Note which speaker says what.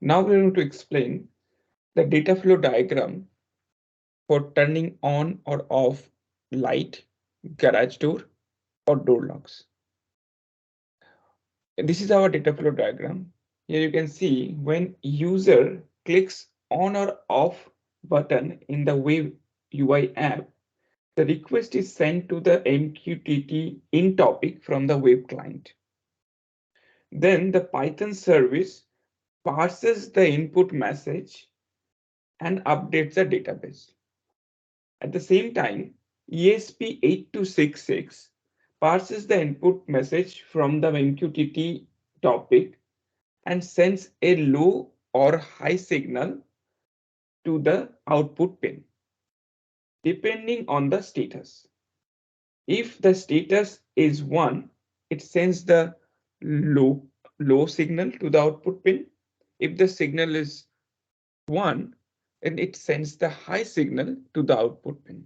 Speaker 1: Now we're going to explain the data flow diagram for turning on or off light, garage door, or door locks. This is our data flow diagram. Here you can see when user clicks on or off button in the Wave UI app, the request is sent to the MQTT in topic from the web client. Then the Python service parses the input message and updates the database. At the same time, ESP8266 parses the input message from the MQTT topic and sends a low or high signal to the output pin, depending on the status. If the status is 1, it sends the low signal to the output pin. If the signal is 1, then it sends the high signal to the output pin.